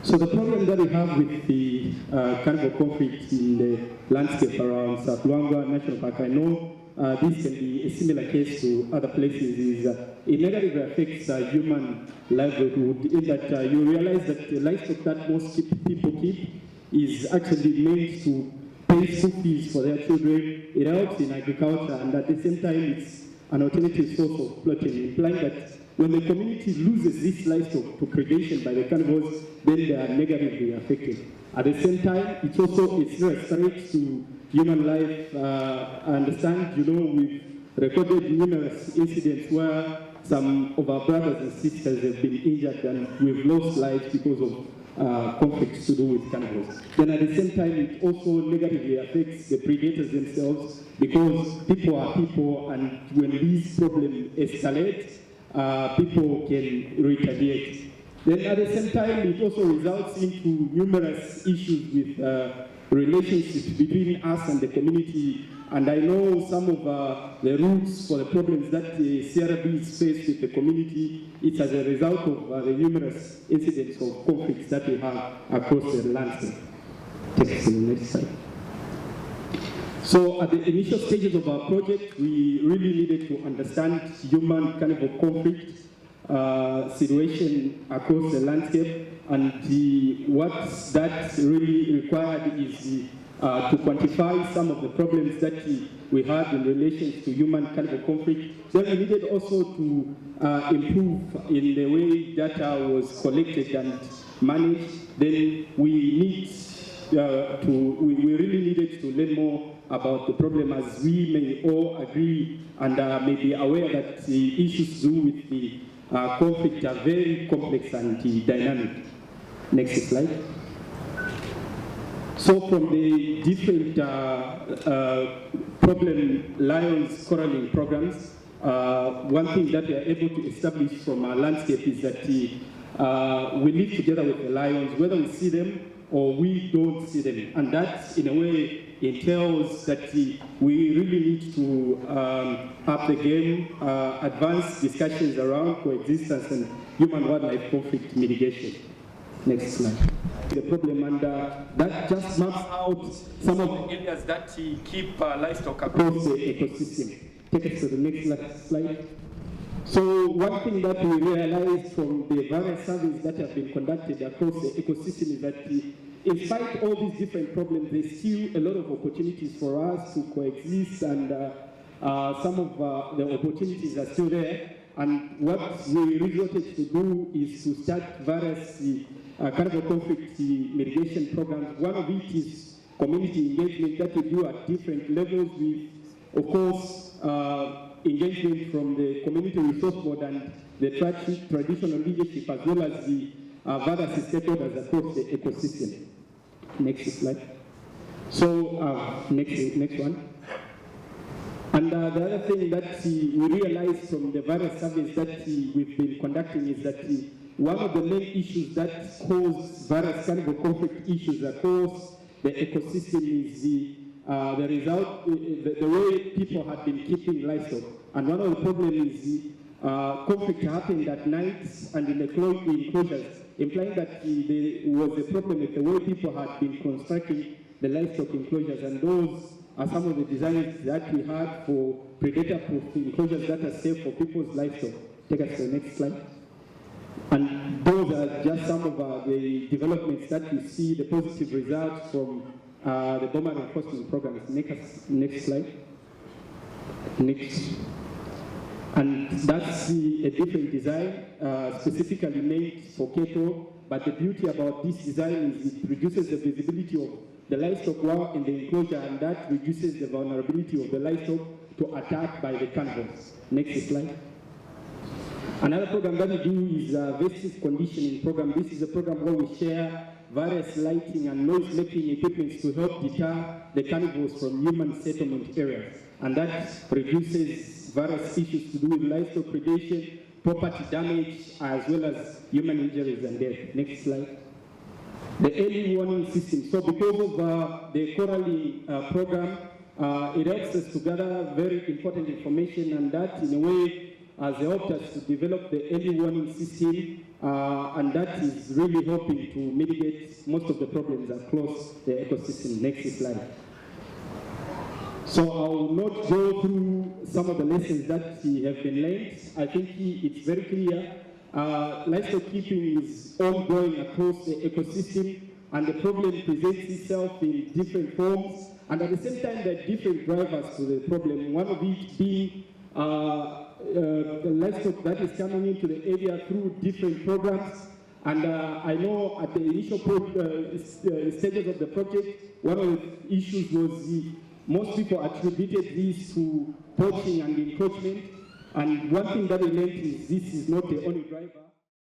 So the problem that we have with the carnival conflict in the landscape around South Luangwa National Park, I know this can be a similar case to other places, is it negatively affects human livelihood in that you realize that the livestock that most people keep is actually meant to pay school fees for their children. It helps in agriculture, and at the same time it's an alternative source of protein, implying that when the community loses this livestock to predation by the carnivores, then they are negatively affected. At the same time, it's also a serious threat to human life. I understand, we've recorded numerous incidents where some of our brothers and sisters have been injured and we've lost lives because of conflicts to do with carnivores. Then at the same time, it also negatively affects the predators themselves because people are people, and when these problems escalate, people can retaliate. Then at the same time, it also results into numerous issues with relationships between us and the community. And I know some of the roots for the problems that the CRB is faced with the community. It's as a result of the numerous incidents of conflicts that we have across the landscape. Take us to the next slide. So at the initial stages of our project, we really needed to understand human carnivore conflict situation across the landscape, and what that really required is to quantify some of the problems that we had in relation to human carnivore conflict. Then we needed also to improve in the way data was collected and managed. Then we really needed to learn more about the problem, as we may all agree and may be aware that the issues to do with the conflict are very complex and dynamic. Next slide. So from the different problem lions corralling programs, one thing that we are able to establish from our landscape is that we live together with the lions, whether we see them or we don't see them. And that, in a way, entails that we really need to up the game, advance discussions around coexistence and human-wildlife conflict mitigation. Next slide. The problem, and that just maps out some of the areas that keep livestock across the ecosystem. Take us to the next slide. So one thing that we realized from the various surveys that have been conducted across the ecosystem is that in spite of all these different problems, there's still a lot of opportunities for us to coexist, and some of the opportunities are still there. And what we resorted to do is to start various carnivore conflict mitigation programs. One of it is community engagement that we do at different levels with, of course, engagement from the community resource board and the traditional leadership, as well as the various stakeholders across the ecosystem. Next slide. So next one. And the other thing that we realized from the various surveys that we've been conducting is that one of the main issues that cause various carnivore conflict issues across the ecosystem is the result, the way people have been keeping livestock. And one of the problems is conflict happened at night and in the enclosures, implying that there was a problem with the way people had been constructing the livestock enclosures, and those are some of the designs that we had for predator-proof enclosures that are safe for people's livestock. Take us to the next slide. And those are just some of the developments that we see, the positive results from the bomber enforcement programs. Next slide. Next. And that's a different design, specifically made for cattle. But the beauty about this design is it reduces the visibility of the livestock while in the enclosure, and that reduces the vulnerability of the livestock to attack by the carnivores. Next slide. Another program that we do is vestige conditioning program. This is a program where we share various lighting and noise-making equipment to help deter the carnivores from human settlement areas. And that reduces various issues to do with livestock predation, property damage, as well as human injuries and death. Next slide. The early warning system. So because of the coralling program, it helps us to gather very important information, and that in a way has helped us to develop the early warning system and that is really helping to mitigate most of the problems across the ecosystem. Next slide. So I will not go through some of the lessons that have been learned. I think it's very clear. Livestock keeping is ongoing across the ecosystem, and the problem presents itself in different forms, and at the same time there are different drivers to the problem, one of it being the livestock that is coming into the area through different programs. And I know at the initial stages of the project, one of the issues was most people attributed this to poaching and encroachment. And one thing that we learned is this is not the only driver.